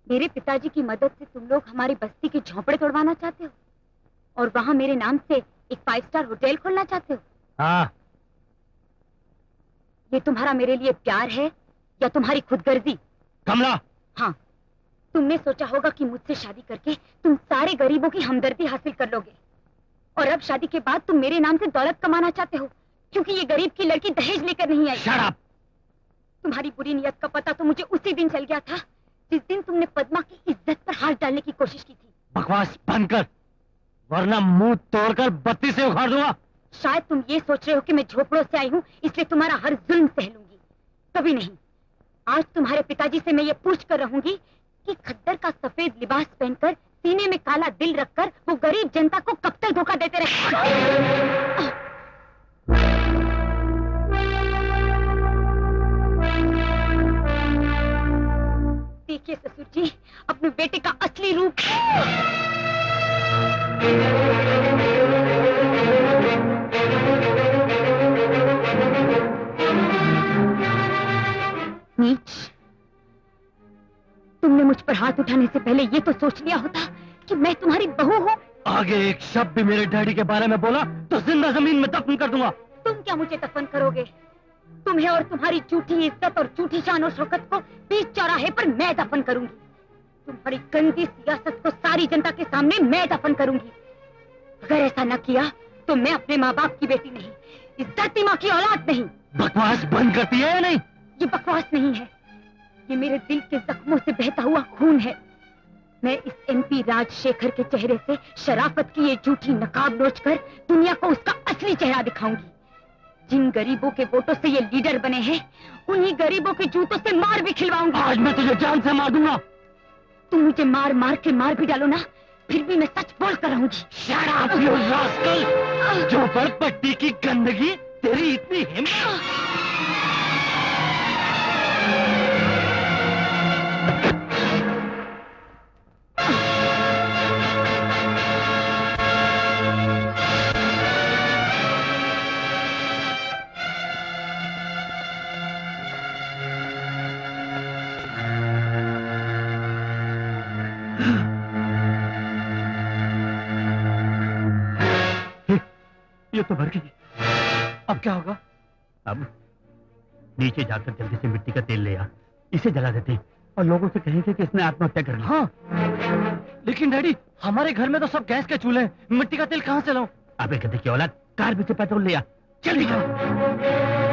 मेरे पिताजी की मदद से तुम लोग हमारी बस्ती के झोंपड़े तोड़वाना चाहते हो और वहाँ मेरे नाम से एक 5 स्टार होटल खोलना चाहते हो? हाँ। ये तुम्हारा मेरे लिए प्यार है या तुम्हारी खुदगर्जी? कमला। हाँ, तुमने सोचा होगा कि मुझसे शादी करके तुम सारे गरीबों की हमदर्दी हासिल कर लोगे और अब शादी के बाद तुम मेरे नाम से दौलत कमाना चाहते हो क्योंकि ये गरीब की लड़की दहेज लेकर नहीं आई। Shut up! तुम्हारी बुरी नीयत का पता तो मुझे उसी दिन चल गया था जिस दिन तुमने पद्मा की इज्जत पर हाथ डालने की कोशिश की थी। बकवास बंद कर, वरना मुंह तोड़कर बत्ती से उखाड़ दूंगा। शायद तुम ये सोच रहे हो कि मैं झोपड़ों से आई हूँ इसलिए तुम्हारा हर जुल्म सह लूंगी। कभी नहीं। आज तुम्हारे पिताजी से मैं ये पूछ कर रहूंगी कि खद्दर का सफेद लिबास पहनकर सीने में काला दिल रखकर वो गरीब जनता को कब तक धोखा देते रहे। देखिए ससुर जी, अपने बेटे का असली रूप। नीच, तुमने मुझ पर हाथ उठाने से पहले ये तो सोच लिया होता कि मैं तुम्हारी बहू हूँ। आगे एक शब्द भी मेरे डैडी के बारे में बोला तो जिंदा जमीन में दफन कर दूंगा। तुम क्या मुझे दफन करोगे? तुम्हें और तुम्हारी झूठी इज्जत और झूठी शान और शौकत को बीच चौराहे पर मैं दफन करूंगी। तुम्हारी गंदी सियासत को सारी जनता के सामने मैं दफन करूंगी। अगर ऐसा न किया तो मैं अपने माँ बाप की बेटी नहीं, इस धरती माँ की औलाद नहीं। बकवास बंद करती है या नहीं? ये बकवास नहीं है, ये मेरे दिल के जख्मों से बहता हुआ खून है। मैं इस MP राजशेखर के चेहरे से शराफत की ये झूठी नकाब नोचकर दुनिया को उसका असली चेहरा दिखाऊंगी। जिन गरीबों के वोटों से ये लीडर बने हैं, उन्हीं गरीबों के जूतों से मार भी खिलवाऊंगी। आज मैं तुझे जान से मार दूंगा। तुम मुझे मार मार के मार भी डालो ना, फिर भी मैं सच बोल कर रहूंगी। Shut up, you rascal! जो पर पट्टी की गंदगी, तेरी इतनी हिम्मत। ये तो भर गई। अब क्या होगा? अब नीचे जाकर जल्दी से मिट्टी का तेल ले आ, इसे जला देते हैं और लोगों से कहेंगे कि इसने आत्महत्या कर ली। हाँ, लेकिन डैडी हमारे घर में तो सब गैस के चूल्हे हैं, मिट्टी का तेल कहाँ से लाऊं? अबे गधे की औलाद, कार में से पेट्रोल ले आ, जल्दी कर।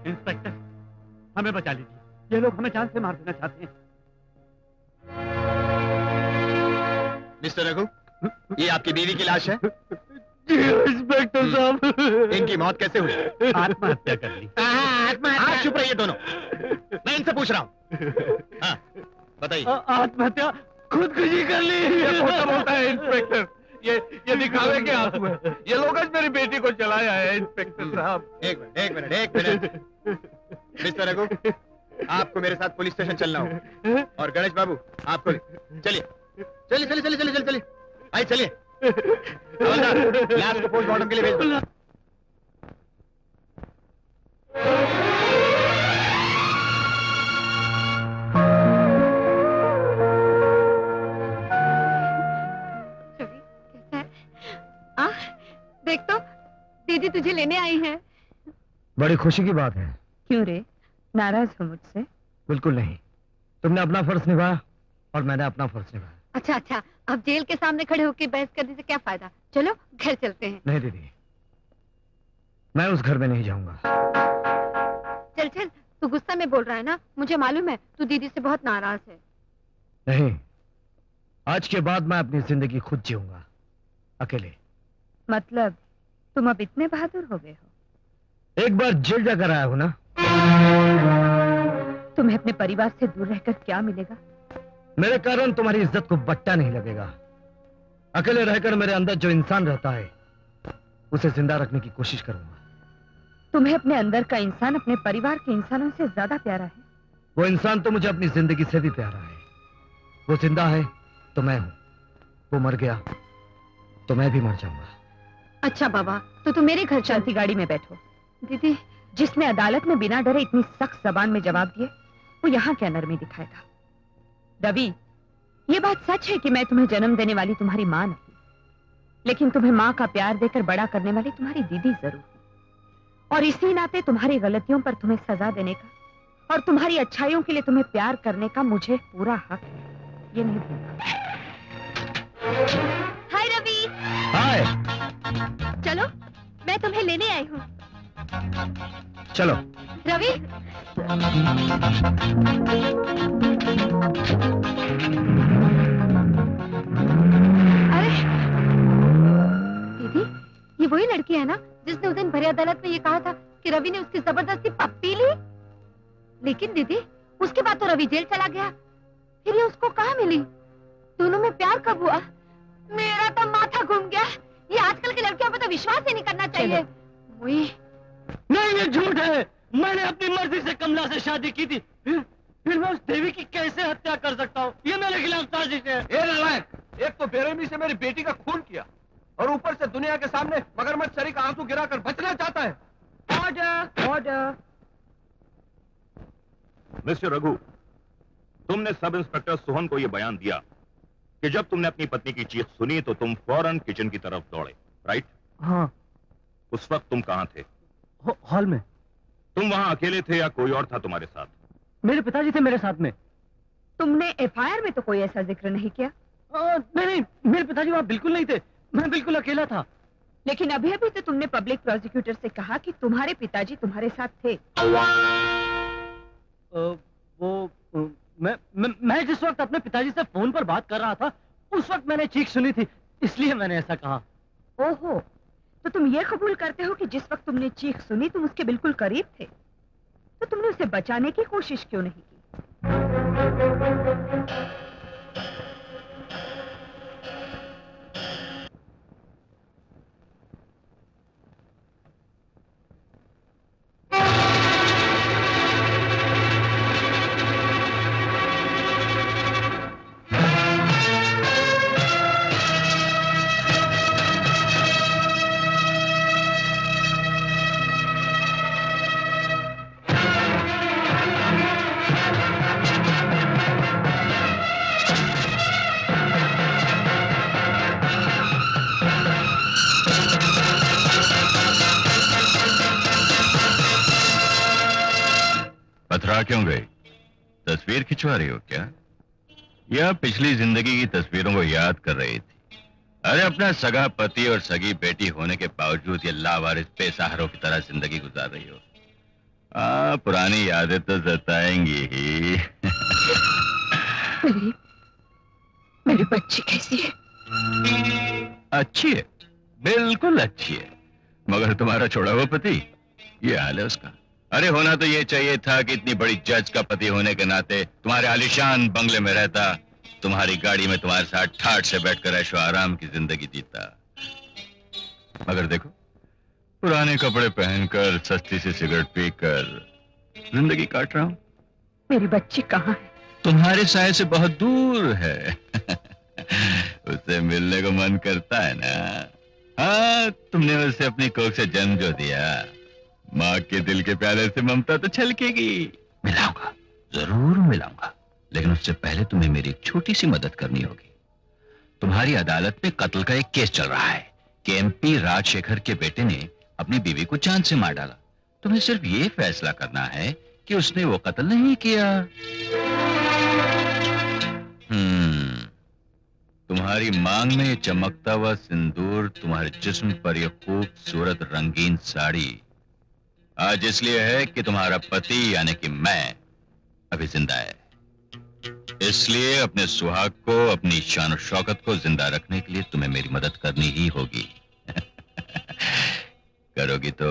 इंस्पेक्टर, हमें बचा लीजिए, ये लोग हमें जान से मार देना चाहते हैं। मिस्टर रघु, ये आपकी बीवी की लाश है? जी इंस्पेक्टर साहब। इनकी मौत कैसे हुई? आत्महत्या कर ली। आप चुप रहिए दोनों, मैं इनसे पूछ रहा हूँ। हाँ, बताइए। आत्महत्या खुदकुशी कर ली। ये खोटा बोलता है इंस्पेक्टर, ये दिखावे के आंसू है। ये लोग आज मेरी बेटी को चलाया है इंस्पेक्टर साहब। एक मिनट। मिस्टर रघु, आपको मेरे साथ पुलिस स्टेशन चलना होगा। और गणेश बाबू, आपको चलिए। आइए चलिए। हवलदार, लाश को पोस्टमार्टम के लिए भेज दो। देख तो, दीदी तुझे लेने आई हैं। बड़ी खुशी की बात है। क्यों रे, नाराज हो मुझसे? बिल्कुल नहीं, तुमने अपना फर्ज निभाया और मैंने अपना फर्ज निभाया। अच्छा, अब जेल के सामने खड़े होकर बहस करने से क्या फायदा? चलो घर चलते हैं। नहीं दीदी, मैं उस घर में नहीं जाऊंगा। चल, तू गुस्सा में बोल रहा है ना, मुझे मालूम है तू दीदी से बहुत नाराज है। नहीं, आज के बाद मैं अपनी जिंदगी खुद जीऊंगा, अकेले। मतलब तुम अब इतने बहादुर हो गए हो? एक बार जेल जाकर आया हूं ना। तुम्हें अपने परिवार से दूर रहकर क्या मिलेगा? मेरे कारण तुम्हारी इज्जत को बट्टा नहीं लगेगा। अकेले रहकर मेरे अंदर जो इंसान रहता है उसे जिंदा रखने की कोशिश करूंगा। तुम्हें अपने अंदर का इंसान अपने परिवार के इंसानों से ज्यादा प्यारा है। वो इंसान तो मुझे अपनी जिंदगी से भी प्यारा है। वो जिंदा है तो मैं हूं, वो मर गया तो मैं भी मर जाऊंगा। अच्छा बाबा, तो तुम मेरे घर चलती गाड़ी में बैठो। दीदी, जिसने अदालत में बिना डरे इतनी सख्त जबान में जवाब दिए, वो यहाँ क्या नरमी दिखाएगा? रवि, ये बात सच है कि मैं तुम्हें जन्म देने वाली तुम्हारी मां नहीं, लेकिन तुम्हें मां का प्यार देकर बड़ा करने वाली तुम्हारी दीदी जरूर हूं। और इसी नाते तुम्हारी गलतियों पर तुम्हें सजा देने का और तुम्हारी अच्छाइयों के लिए तुम्हें प्यार करने का मुझे पूरा हक है, ये नहीं भूलना। हाय रवि। हाय। चलो, मैं तुम्हें लेने आई हूँ। चलो। रवि। अरे दीदी, ये वही लड़की है ना जिसने उस दिन भरी अदालत में ये कहा था कि रवि ने उसकी जबरदस्ती पप्पी ली? लेकिन दीदी, उसके बाद तो रवि जेल चला गया, फिर ये उसको कहाँ मिली? दोनों में प्यार कब हुआ? मेरा तो माथा घूम गया। ये आजकल की लड़कियों पर तो विश्वास ही नहीं करना चाहिए। नहीं, ये झूठ है। मैंने अपनी मर्जी से कमला से शादी की थी, फिर मैं उस देवी की कैसे हत्या कर सकता हूँ? ये मेरे खिलाफ साजिश है। ये नालायक, एक तो बेरहमी से मेरी बेटी का खून किया और ऊपर से दुनिया के सामने मगरमच्छ सरी का आंसू गिराकर बचना चाहता है। Order, order. मिस्टर रघु, तुमने सब इंस्पेक्टर सोहन को यह बयान दिया कि जब तुमने अपनी पत्नी की चीख सुनी तो तुम फौरन किचन की तरफ दौड़े, राइट? हाँ। उस वक्त तुम कहां थे? हॉल में। तुम वहां अकेले थे या कोई और था तुम्हारे साथ? मेरे पिताजी थे मेरे साथ में। तुमने एफआईआर में तो कोई ऐसा जिक्र नहीं किया। नहीं, मेरे पिताजी वहां बिल्कुल नहीं थे। मैं बिल्कुल अकेला था। लेकिन अभी अभी तो तुमने पब्लिक प्रोसिक्यूटर से कहा कि तुम्हारे पिताजी तुम्हारे साथ थे। मैं जिस वक्त अपने पिताजी से फोन पर बात कर रहा था, उस वक्त मैंने चीख सुनी थी, इसलिए मैंने ऐसा कहा। ओहो, तो तुम ये कबूल करते हो कि जिस वक्त तुमने चीख सुनी तुम उसके बिल्कुल करीब थे, तो तुमने उसे बचाने की कोशिश क्यों नहीं की? पथरा क्यों गई? तस्वीर खिंचवा रही हो क्या? या पिछली जिंदगी की तस्वीरों को याद कर रही थी? अरे अपना सगा पति और सगी बेटी होने के बावजूद ये लावारिस बेसहारों की तरह जिंदगी गुजार रही हो। पुरानी यादें तो सताएंगी ही। मेरी बच्ची कैसी है? अच्छी है, बिल्कुल अच्छी है, मगर तुम्हारा छोड़ा हुआ पति, ये हाल है उसका। अरे होना तो ये चाहिए था कि इतनी बड़ी जज का पति होने के नाते तुम्हारे आलीशान बंगले में रहता, तुम्हारी गाड़ी में तुम्हारे साथ ठाठ से बैठकर ऐशो आराम की जिंदगी जीता। मगर देखो, पुराने कपड़े पहनकर सस्ती सी सिगरेट पीकर जिंदगी काट रहा हूं। मेरी बच्ची कहाँ है? तुम्हारे साय से बहुत दूर है। उससे मिलने को मन करता है ना? हाँ, तुमने उसे अपनी कोख से जन्म जो दिया, माँ के दिल के प्याले से ममता तो छलकेगी। मिलाऊंगा, जरूर मिलाऊंगा, लेकिन उससे पहले तुम्हें मेरी एक छोटी सी मदद करनी होगी। तुम्हारी अदालत में कत्ल का एक केस चल रहा है कि एमपी राजशेखर के बेटे ने अपनी बीवी को जान से मार डाला। तुम्हें सिर्फ ये फैसला करना है कि उसने वो कत्ल नहीं किया। तुम्हारी मांग में ये चमकता हुआ सिंदूर, तुम्हारे जिस्म पर यह खूबसूरत रंगीन साड़ी आज इसलिए है कि तुम्हारा पति यानी कि मैं अभी जिंदा है। इसलिए अपने सुहाग को, अपनी शान और शौकत को जिंदा रखने के लिए तुम्हें मेरी मदद करनी ही होगी। करोगी तो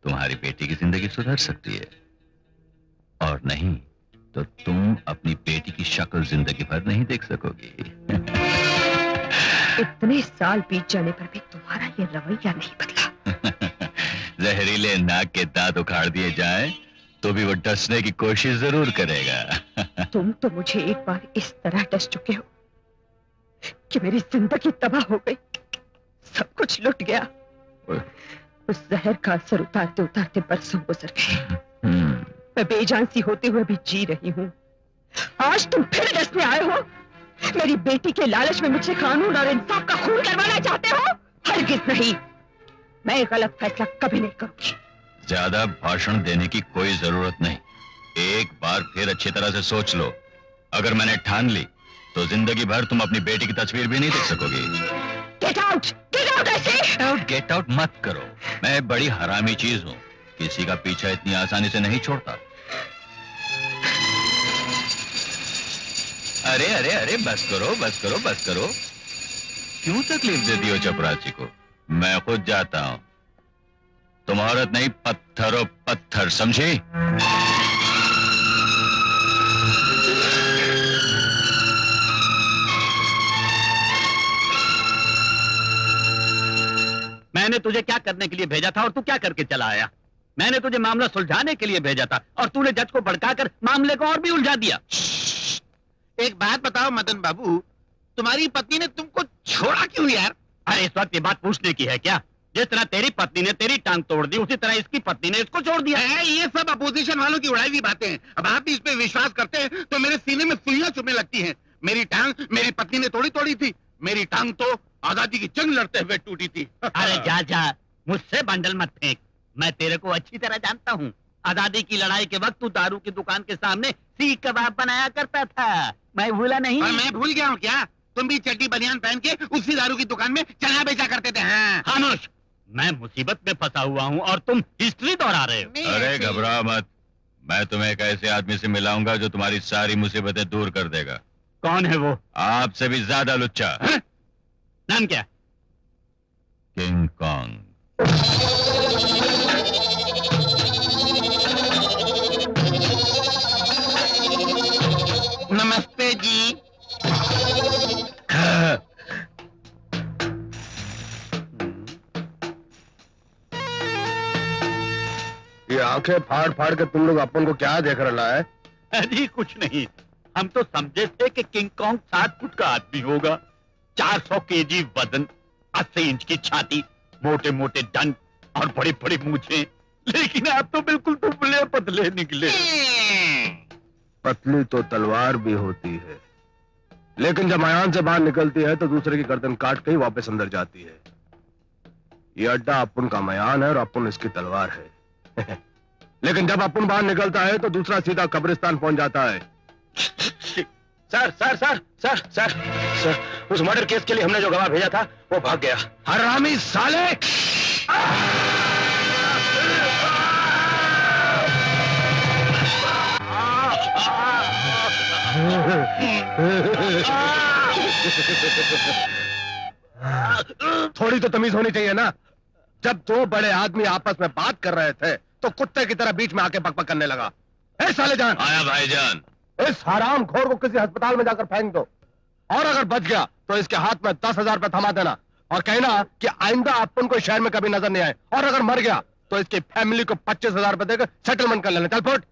तुम्हारी बेटी की जिंदगी सुधर सकती है, और नहीं तो तुम अपनी बेटी की शक्ल जिंदगी भर नहीं देख सकोगी। इतने साल बीत जाने पर भी तुम्हारा ये रवैया नहीं बदला। जहरीले नाक के दांत उखाड़ दिए जाएं, तो भी वो डसने की कोशिश जरूर करेगा। तुम तो मुझे एक बार इस तरह डस चुके हो कि मेरी जिंदगी तबाह हो गई, सब कुछ लुट गया। उस जहर का असर उतारते उतारते बरसों गुजर गए। मैं बेजान सी होते हुए भी जी रही हूँ। आज तुम फिर डसने आए हो। मेरी बेटी के लालच में मुझसे कानून और इंसाफ का खून करवाना चाहते हो? हरगिज नहीं, मैं गलत फैसला कभी नहीं करूंगी। ज्यादा भाषण देने की कोई जरूरत नहीं। एक बार फिर अच्छी तरह से सोच लो। अगर मैंने ठान ली तो जिंदगी भर तुम अपनी बेटी की तस्वीर भी नहीं देख सकोगी। गेट आउट ऐसे। गेट आउट मत करो। मैं बड़ी हरामी चीज हूँ, किसी का पीछा इतनी आसानी से नहीं छोड़ता। अरे अरे अरे, बस करो बस करो बस करो। क्यों तकलीफ देती हो चपरासी को? मैं खुद जाता हूं। तुम औरत नहीं, पत्थर पत्थर, समझी? मैंने तुझे क्या करने के लिए भेजा था और तू क्या करके चला आया? मैंने तुझे मामला सुलझाने के लिए भेजा था और तूने जज को भड़काकर मामले को और भी उलझा दिया। एक बात बताओ मदन बाबू, तुम्हारी पत्नी ने तुमको छोड़ा क्यों यार? अरे इस वक्त ये बात पूछने की है क्या? जिस तरह तेरी पत्नी ने तेरी टांग तोड़ दी, उसी तरह इसकी पत्नी ने इसको छोड़ दिया। ये सब अपोजिशन वालों की उड़ाई हुई बातें हैं। अब आप भी इस पे विश्वास करते हैं तो मेरे सीने में सुइयां चुभने लगती हैं। मेरी टांग मेरी पत्नी ने तोड़ी थी। मेरी टांग तो आजादी की जंग लड़ते हुए टूटी थी। अरे जा जा, मुझसे बंडल मत फेंक। मैं तेरे को अच्छी तरह जानता हूँ। आजादी की लड़ाई के वक्त तू दारू की दुकान के सामने सीख कबाब बनाया करता था। मैं भूला नहीं। और मैं भूल गया हूँ क्या? तुम भी चड्डी बनियान पहन के उसी दारू की दुकान में चना बेचा करते थे। हाँ। खामोश, मैं मुसीबत में फंसा हुआ हूँ और तुम हिस्ट्री दोहरा रहे हो। अरे घबरा मत, मैं तुम्हें एक ऐसे आदमी से मिलाऊंगा जो तुम्हारी सारी मुसीबतें दूर कर देगा। कौन है वो? आपसे भी ज्यादा लुच्चा। नाम क्या? King Kong. नमस्ते जी। ये आंखें फाड़ फाड़ के तुम लोग अपन को क्या देख रहा है? अजी कुछ नहीं, हम तो समझे थे कि किंग कॉन्ग 7 फुट का आदमी होगा, 400 केजी वजन, 80 इंच की छाती, मोटे मोटे दंत और बड़ी बड़ी मूछें। लेकिन आप तो बिल्कुल दुबले पतले निकले। पतली तो तलवार भी होती है, लेकिन जब मयान से बाहर निकलती है तो दूसरे की गर्दन काट के ही वापस अंदर जाती है। ये अड्डा अपुन का मयान है और अपुन इसकी तलवार है। लेकिन जब अपुन बाहर निकलता है तो दूसरा सीधा कब्रिस्तान पहुंच जाता है। Sir sir sir sir sir sir, उस मर्डर केस के लिए हमने जो गवाह भेजा था वो भाग गया। हरामी साले! थोड़ी तो तमीज होनी चाहिए ना। जब दो बड़े आदमी आपस में बात कर रहे थे तो कुत्ते की तरह बीच में आके बकबक करने लगा। ए साले जान! आया भाईजान। इस हराम खोर को किसी अस्पताल में जाकर फेंक दो, और अगर बच गया तो इसके हाथ में 10,000 रुपए थमा देना और कहना कि आइंदा अपन को शहर में कभी नजर नहीं आए, और अगर मर गया तो इसकी फैमिली को 25,000 रुपए देकर सेटलमेंट कर लेना। चल फुट।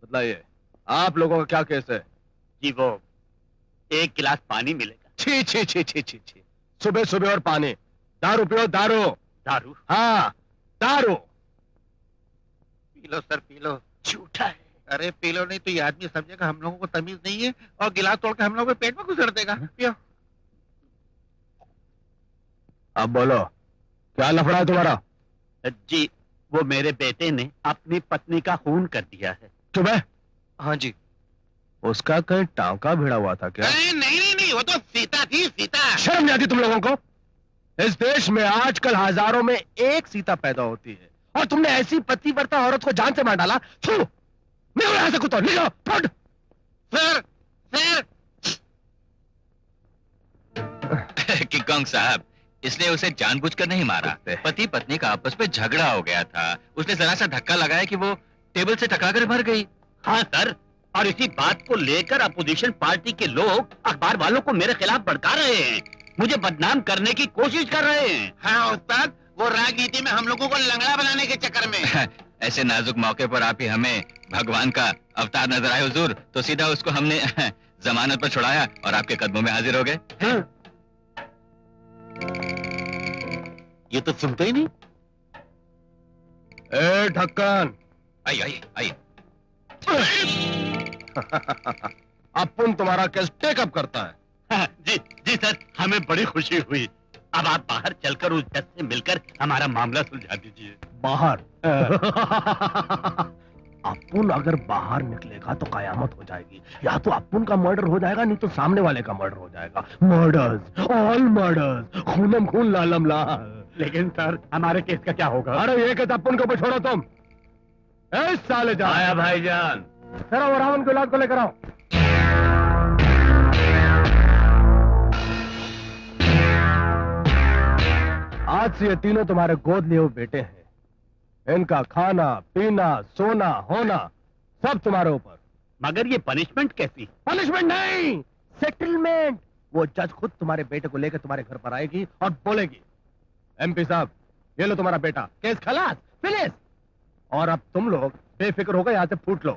बताइए आप लोगों का क्या केस है? जी वो 1 गिलास पानी मिलेगा। छी छी छी छी छी छी, सुबह सुबह और पानी। दारू पियो, दारू। दारू? हाँ दारू। P low sir, P low. झूठा है। अरे पी लो, नहीं तो ये आदमी समझेगा हम लोगों को तमीज नहीं है और गिलास तोड़ के हम लोगों के पेट में घुसड़ देगा। पियो। अब बोलो क्या लफड़ा है तुम्हारा? जी वो मेरे बेटे ने अपनी पत्नी का खून कर दिया है। तुम्हें? हाँ जी। उसका कहीं टांका भिड़ा हुआ था क्या? नहीं नहीं नहीं, वो तो सीता थी, सीता। शर्म नहीं आती तुम लोगों को? इस देश में आजकल हजारों में एक सीता पैदा होती है और तुमने ऐसी पतिव्रता औरत को जान से मार डाला। थू! निकलो यहाँ से कुत्ता, निकलो, फट! सर सर किंग कॉन्ग साहब, इसने उसे जानबूझकर नहीं मारा। पति पत्नी का आपस में झगड़ा हो गया था, उसने जरा सा धक्का लगाया कि वो टेबल से टकराकर मर गई। हाँ सर, और इसी बात को लेकर अपोजिशन पार्टी के लोग अखबार वालों को मेरे खिलाफ भड़का रहे हैं, मुझे बदनाम करने की कोशिश कर रहे हैं। हाँ उस्ताद, वो राजनीति में हम लोगों को लंगड़ा बनाने के चक्कर में। ऐसे नाजुक मौके पर आप ही हमें भगवान का अवतार नजर आए हुजूर, तो सीधा उसको हमने जमानत पर छुड़ाया और आपके कदमों में हाजिर हो गए। ये तो सुनते ही नहीं। ए ढक्कन, आइए आइए आइए। अपुन तुम्हारा केस टेकअप करता है। जी जी सर, हमें बड़ी खुशी हुई। अब आप बाहर चलकर उस जज से मिलकर हमारा मामला सुलझा दीजिए। बाहर? अपुन अगर बाहर निकलेगा तो कयामत हो जाएगी। या तो अपुन का मर्डर हो जाएगा, नहीं तो सामने वाले का मर्डर हो जाएगा। मर्डर्स, ऑल मर्डर्स, खूनम खून लालम लाल। लेकिन सर, हमारे केस का क्या होगा? अरे ये केस अपुन के ऊपर छोड़ो तुम। ए साले जा। आया भाईजान। सर वो रावण के औलाद को लेकर आओ। आज से ये तीनों तुम्हारे गोद लिए हुए बेटे हैं। इनका खाना पीना सोना होना सब तुम्हारे ऊपर। मगर ये पनिशमेंट कैसी? पनिशमेंट नहीं, सेटलमेंट। वो जज खुद तुम्हारे बेटे को लेकर तुम्हारे घर पर आएगी और बोलेगी, एमपी साहब ये लो तुम्हारा बेटा, केस खलास, फिनिश। और अब तुम लोग बेफिक्र होकर यहाँ से फूट लो।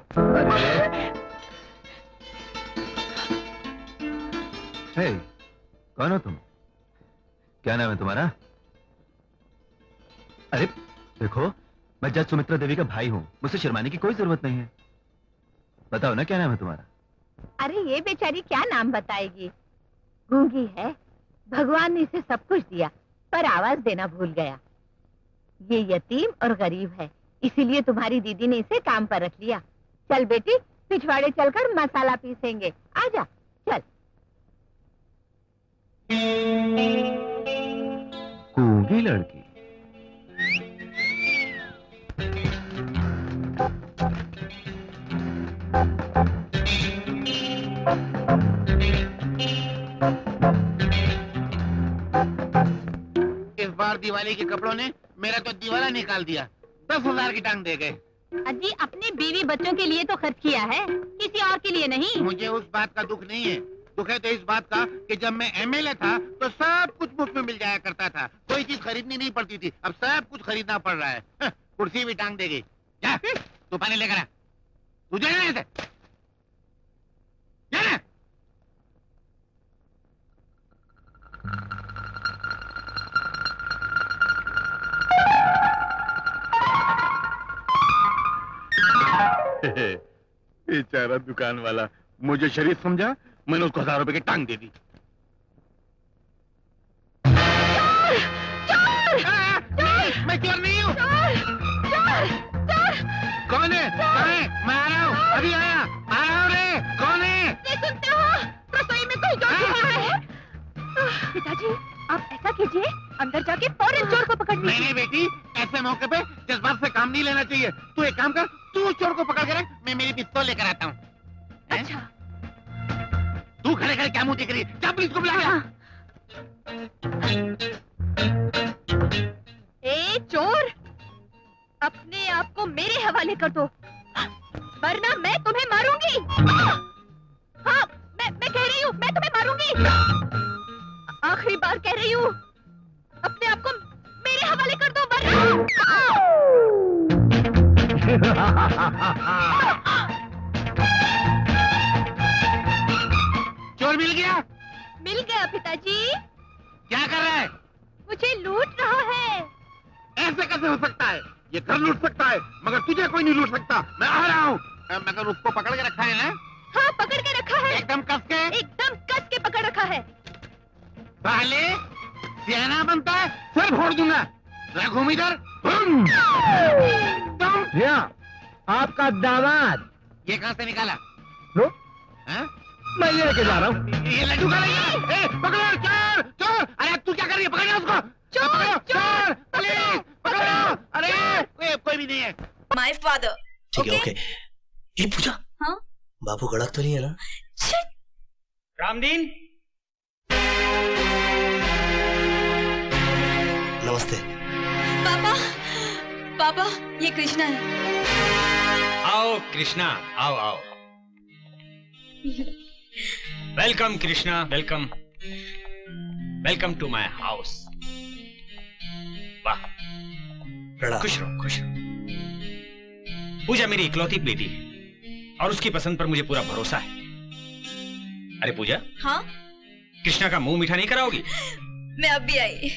हे, कौन हो तुम? क्या नाम है तुम्हारा? अरे देखो, मैं जज सुमित्रा देवी का भाई हूँ, मुझसे शर्माने की कोई जरूरत नहीं है। बताओ ना, क्या नाम है तुम्हारा? अरे ये बेचारी क्या नाम बताएगी, गूंगी है। भगवान ने इसे सब कुछ दिया पर आवाज देना भूल गया। ये यतीम और गरीब है, इसीलिए तुम्हारी दीदी ने इसे काम पर रख लिया। चल बेटी, पिछवाड़े चलकर मसाला पीसेंगे, आजा चल। गूंगी लड़की। इस बार दिवाली के कपड़ों ने मेरा तो दिवाला निकाल दिया। 10,000 की टांग दे गए। अजी अपने बीवी बच्चों के लिए तो खर्च किया है, किसी और के लिए नहीं। मुझे उस बात का दुख नहीं है, दुख है तो इस बात का कि जब मैं एमएलए था तो सब कुछ मुफ्त में मिल जाया करता था, कोई चीज खरीदनी नहीं पड़ती थी। अब सब कुछ खरीदना पड़ रहा है। कुर्सी भी टांग दे गई। जा तू पानी लेकर आ। तू जाना ऐसे जाना। बेचारा दुकान वाला मुझे शरीफ समझा, मैंने उसको 1000 रुपए की टांग दे दी। मैं चोर नहीं हूँ। कौन है? कौन है? मैं आ रहा हूँ, अभी आया। आ रहा हूँ रे। कौन है? सुनते हो, रसोई में कोई चोर छिपा है। पिताजी आप ऐसा कीजिए, अंदर जाके फौरन चोर को पकड़ लीजिए। नहीं बेटी, ऐसे मौके पे जज्बात से काम नहीं लेना चाहिए। तू एक काम कर, तू उस चोर को पकड़ के रख, मैं मेरी पिस्तौल लेकर आता हूँ। अच्छा। तू खड़े खड़े क्या मुंह देख रही है? क्या पुलिस को बुला लिया? ए चोर, अपने आप को मेरे हवाले कर दो, वरना मैं तुम्हें मारूंगी। हाँ, मैं कह रही हूँ, मैं तुम्हें मारूंगी। आखिरी बार कह रही हूँ, अपने आप को मेरे हवाले कर दो, वरना। चोर मिल गया? मिल गया पिताजी। क्या कर रहा है? मुझे लूट रहा है। ऐसे कैसे हो सकता है? ये घर लूट सकता है मगर तुझे कोई नहीं लूट सकता। मैं आ रहा हूँ। मगर उसको पकड़ के रखा है ना? हाँ पकड़ के रखा है, एकदम कस के। एकदम कस के पकड़ रखा है। पहले सियाना बनता है, सिर फोड़ दूंगा। घूम इधर। तुम आपका दामाद। ये कहाँ से निकाला? लो, हाँ? मैं ये लेके जा रहा हूँ। ये लड्डू का नहीं है। पकड़ो चोर चोर। अरे तू क्या कर रही है? पकड़ो उसको। चोर चोर पुलिस पकड़ो। अरे कोई भी नहीं है। My father. ठीक है, Okay? ओके। ये पूजा, हाँ? बापू कड़क तो नहीं है ना? रामदीन, नमस्ते। पापा, पापा, ये कृष्णा है। आओ कृष्णा, आओ आओ। Welcome Krishna, welcome, welcome to my house. वाह, प्रणाम। खुश रहो, खुश रहो। पूजा मेरी इकलौती बेटी है और उसकी पसंद पर मुझे पूरा भरोसा है। अरे पूजा, हाँ? कृष्णा का मुंह मीठा नहीं कराओगी? मैं अब भी आई।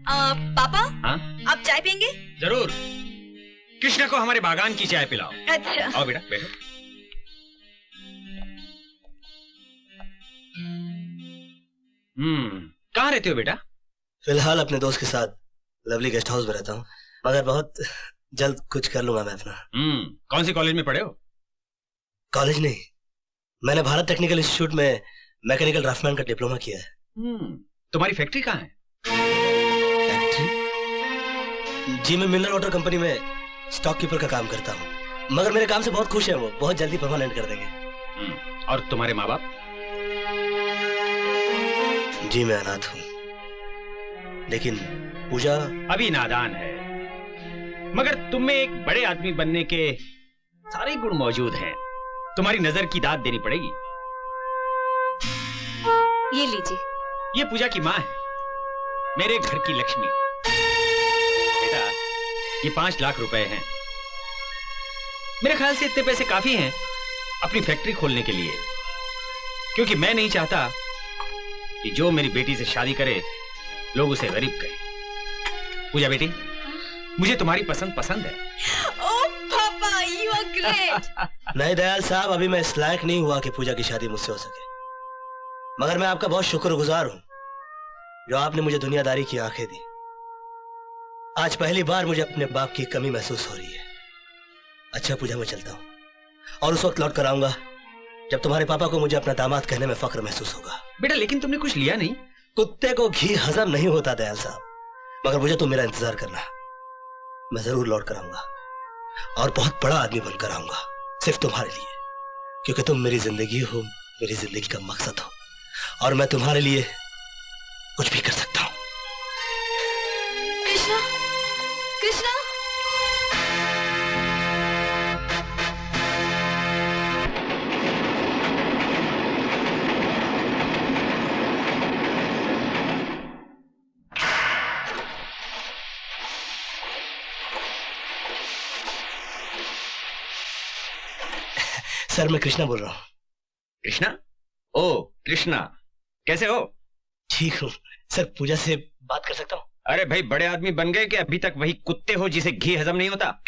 पापा, हाँ? आप चाय पियेंगे? जरूर। कृष्णा को हमारे बागान की चाय पिलाओ। अच्छा। आओ बेटा, बैठो। कहाँ रहते हो बेटा? फिलहाल अपने दोस्त के साथ लवली गेस्ट हाउस में रहता हूँ, मगर बहुत जल्द कुछ कर लूंगा मैं अपना। कौन से कॉलेज में पढ़े हो? कॉलेज नहीं, मैंने भारत टेक्निकल इंस्टीट्यूट में मैकेनिकल ड्राफ्टमैन का डिप्लोमा किया है। तुम्हारी फैक्ट्री कहाँ है? फैक्ट्री? जी, मैं मिनरल वाटर कंपनी में स्टॉक कीपर का काम करता हूँ, मगर मेरे काम से बहुत खुश है वो, बहुत जल्दी परमानेंट कर देंगे। और तुम्हारे माँ बाप? जी, मैं अनाथ हूँ, लेकिन पूजा अभी नादान है, मगर तुम में एक बड़े आदमी बनने के सारे गुण मौजूद हैं। तुम्हारी नजर की दाद देनी पड़ेगी। ये लीजिए। ये पूजा की माँ है, मेरे घर की लक्ष्मी। बेटा, ये 5 लाख रुपए हैं। मेरे ख्याल से इतने पैसे काफी हैं अपनी फैक्ट्री खोलने के लिए, क्योंकि मैं नहीं चाहता कि जो मेरी बेटी से शादी करे लोग उसे गरीब कहें। पूजा बेटी, मुझे तुम्हारी पसंद है। ओह पापा, यू आर ग्रेट। नहीं दयाल साहब, अभी मैं इस लायक नहीं हुआ कि पूजा की शादी मुझसे हो सके, मगर मैं आपका बहुत शुक्रगुजार हूं जो आपने मुझे दुनियादारी की आंखें दी। आज पहली बार मुझे अपने बाप की कमी महसूस हो रही है। अच्छा पूजा, मैं चलता हूं और उस वक्त लौट कर आऊंगा जब तुम्हारे पापा को मुझे अपना दामाद कहने में फख्र महसूस होगा। बेटा, लेकिन तुमने कुछ लिया नहीं। कुत्ते को घी हजम नहीं होता दयाल साहब, मगर मुझे तुम मेरा इंतजार करना, मैं जरूर लौट कर आऊंगा और बहुत बड़ा आदमी बनकर आऊंगा, सिर्फ तुम्हारे लिए, क्योंकि तुम मेरी जिंदगी हो, मेरी जिंदगी का मकसद हो, और मैं तुम्हारे लिए कुछ भी कर सकता हूं। कृष्णा, कृष्णा। सर, मैं कृष्णा बोल रहा हूँ। कृष्णा? ओ कृष्णा, कैसे हो? ठीक हूँ सर, पूजा से बात कर सकता हूँ? अरे भाई, बड़े आदमी बन गए कि अभी तक वही कुत्ते हो जिसे घी हजम नहीं होता?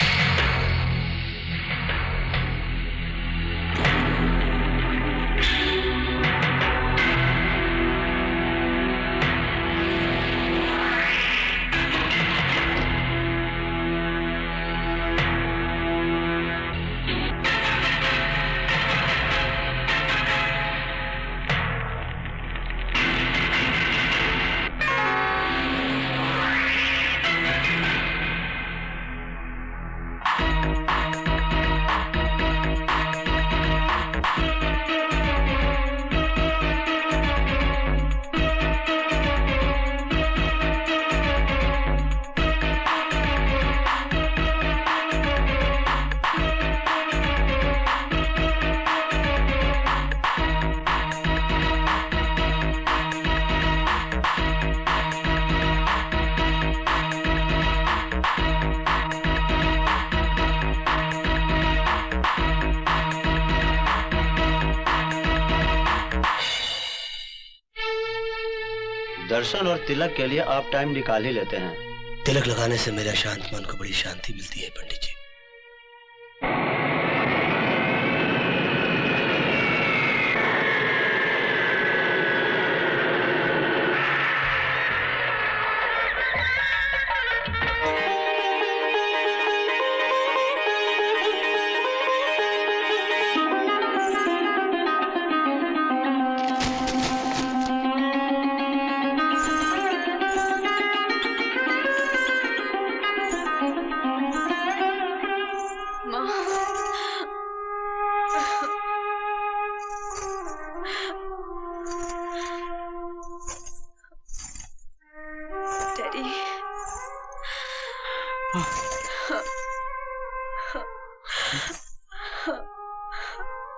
दर्शन और तिलक के लिए आप टाइम निकाल ही लेते हैं। तिलक लगाने से मेरे शांत मन को बड़ी शांति मिलती है पंडित जी।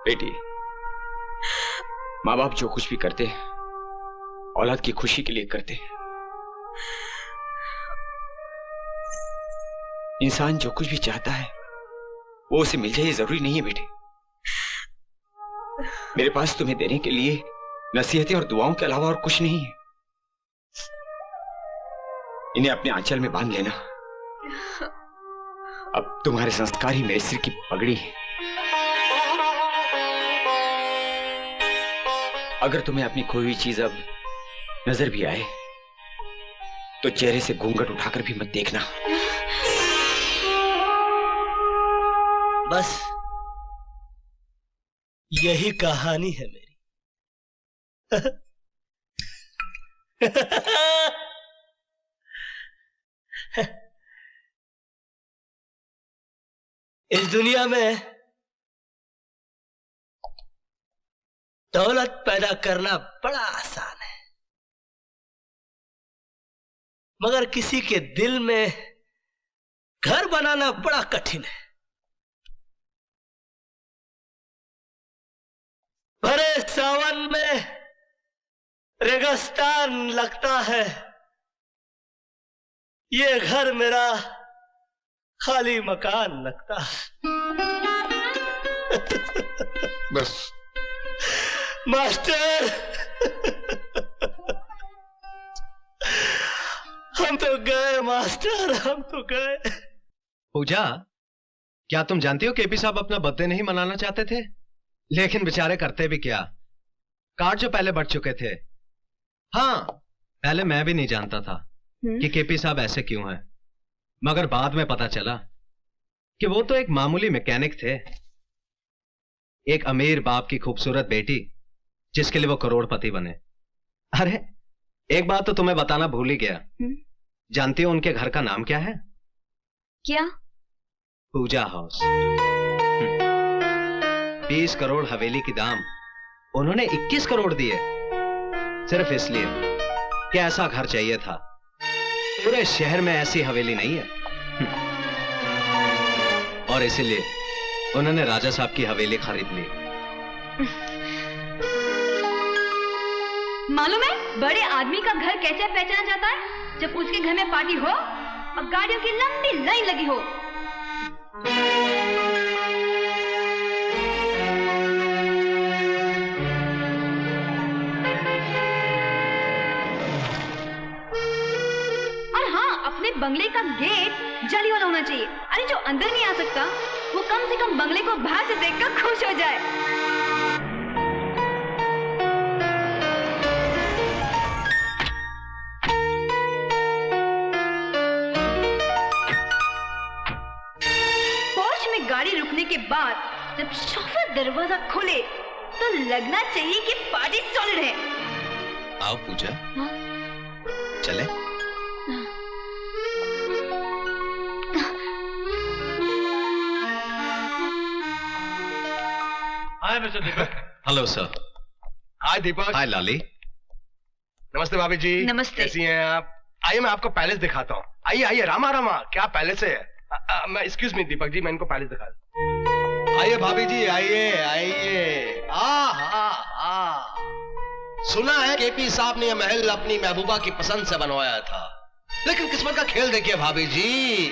बेटी, माँ बाप जो कुछ भी करते हैं औलाद की खुशी के लिए करते हैं। इंसान जो कुछ भी चाहता है वो उसे मिल जाए, ये जरूरी नहीं है बेटे। मेरे पास तुम्हें देने के लिए नसीहतें और दुआओं के अलावा और कुछ नहीं है। इन्हें अपने आंचल में बांध लेना। अब तुम्हारे संस्कार ही मेरे सिर की पगड़ी है। अगर तुम्हें अपनी खोई हुई चीज अब नजर भी आए तो चेहरे से घूंघट उठाकर भी मत देखना। बस यही कहानी है मेरी। इस दुनिया में दौलत पैदा करना बड़ा आसान है, मगर किसी के दिल में घर बनाना बड़ा कठिन है। भरे सावन में रेगिस्तान लगता है, ये घर मेरा खाली मकान लगता है। बस मास्टर, हम तो गए मास्टर, हम तो गए। पूजा, क्या तुम जानती हो केपी साहब अपना बर्थडे नहीं मनाना चाहते थे, लेकिन बेचारे करते भी क्या, कार्ड जो पहले बढ़ चुके थे। हाँ, पहले मैं भी नहीं जानता था कि केपी साहब ऐसे क्यों हैं, मगर बाद में पता चला कि वो तो एक मामूली मैकेनिक थे। एक अमीर बाप की खूबसूरत बेटी जिसके लिए वो करोड़पति बने। अरे एक बात तो तुम्हें बताना भूल ही गया। जानती हो उनके घर का नाम क्या है? क्या? पूजा हाउस। 20 करोड़ हवेली की दाम उन्होंने 21 करोड़ दिए, सिर्फ इसलिए कि ऐसा घर चाहिए था। पूरे शहर में ऐसी हवेली नहीं है। और इसीलिए उन्होंने राजा साहब की हवेली खरीद ली। मालूम है बड़े आदमी का घर कैसे पहचाना जाता है? जब उसके घर में पार्टी हो और गाड़ियों की लंबी लाइन लगी हो। और हाँ, अपने बंगले का गेट जाली वाला होना चाहिए। अरे जो अंदर नहीं आ सकता वो कम से कम बंगले को बाहर से देखकर खुश हो जाए। गाड़ी रुकने के बाद जब शोफर दरवाजा खोले तो लगना चाहिए कि पार्टी सॉलिड है। आओ पूजा। हाँ? चले? Hi mister Deepak. Hello sir. Hi Deepak. Hi Lali. नमस्ते भाभी जी। नमस्ते। कैसी हैं आप? आइए मैं आपको पैलेस दिखाता हूँ। आइए आइए, रामा रामा, क्या पैलेस है। मैं एक्सक्यूज मी दीपक जी, मैं इनको पैलेस दिखा दूं। आइए भाभी जी, आइए आइए। सुना है केपी साहब ने यह महल अपनी महबूबा की पसंद से बनवाया था, लेकिन किस्मत का खेल देखिए भाभी जी,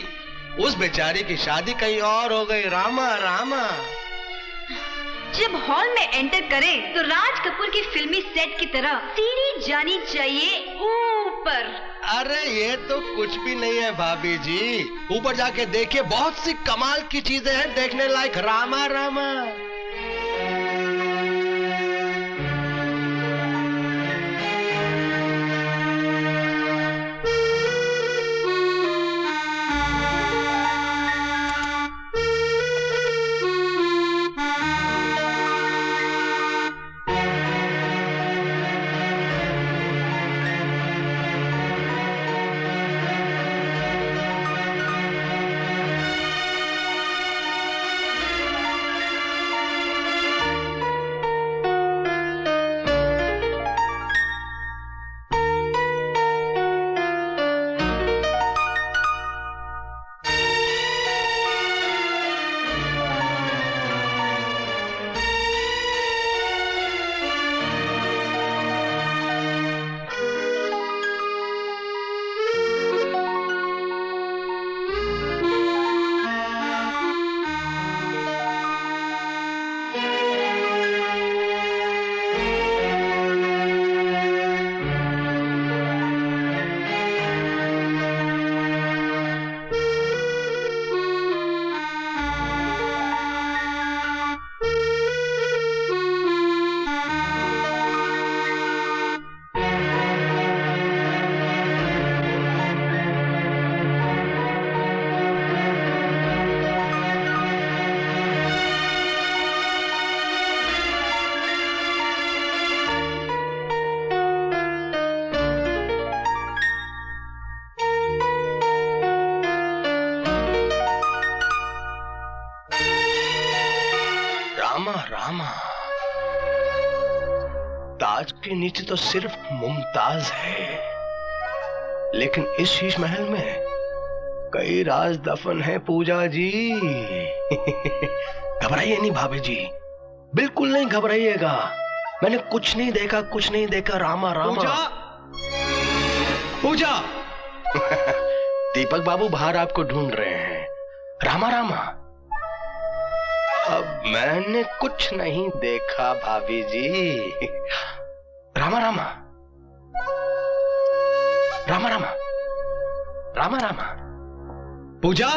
उस बेचारी की शादी कहीं और हो गई। रामा रामा। जब हॉल में एंटर करें तो राज कपूर की फिल्मी सेट की तरह सीढ़ी जानी चाहिए ऊपर। अरे ये तो कुछ भी नहीं है भाभी जी, ऊपर जाके देखिए, बहुत सी कमाल की चीजें हैं देखने लायक। रामा रामा। रामा रामा, ताज के नीचे तो सिर्फ मुमताज है, लेकिन इस शीश महल में कई राज दफन है पूजा जी। घबराइए नहीं भाभी जी, बिल्कुल नहीं घबराइएगा। मैंने कुछ नहीं देखा, कुछ नहीं देखा। रामा रामा। पूजा दीपक बाबू बाहर आपको ढूंढ रहे हैं। रामा रामा, अब मैंने कुछ नहीं देखा भाभी जी। रामा रामा, रामा रामा, रामा रामा। पूजा,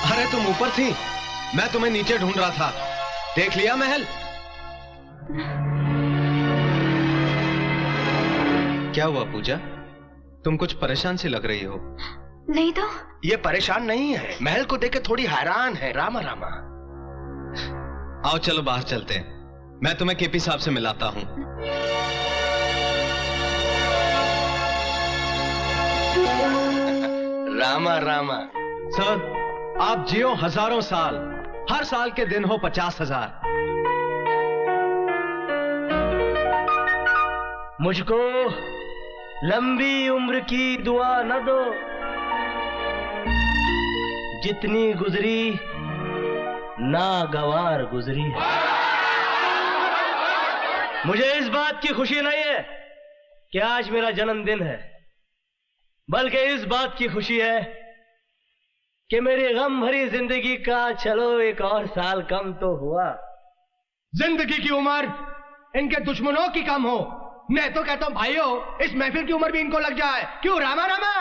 अरे तुम ऊपर थी, मैं तुम्हें नीचे ढूंढ रहा था। देख लिया महल? क्या हुआ पूजा, तुम कुछ परेशान सी लग रही हो? नहीं तो। ये परेशान नहीं है, महल को देख के थोड़ी हैरान है। रामा रामा, आओ चलो बाहर चलते हैं, मैं तुम्हें केपी साहब से मिलाता हूं। रामा रामा। सर, आप जियो हजारों साल, हर साल के दिन हो 50,000। मुझको लंबी उम्र की दुआ न दो, जितनी गुजरी नागवार गुजरी है। मुझे इस बात की खुशी नहीं है कि आज मेरा जन्मदिन है, बल्कि इस बात की खुशी है कि मेरी गम भरी जिंदगी का चलो एक और साल कम तो हुआ। जिंदगी की उम्र इनके दुश्मनों की कम हो। मैं तो कहता हूं भाइयों, इस महफिल की उम्र भी इनको लग जाए। क्यों रामा रामा?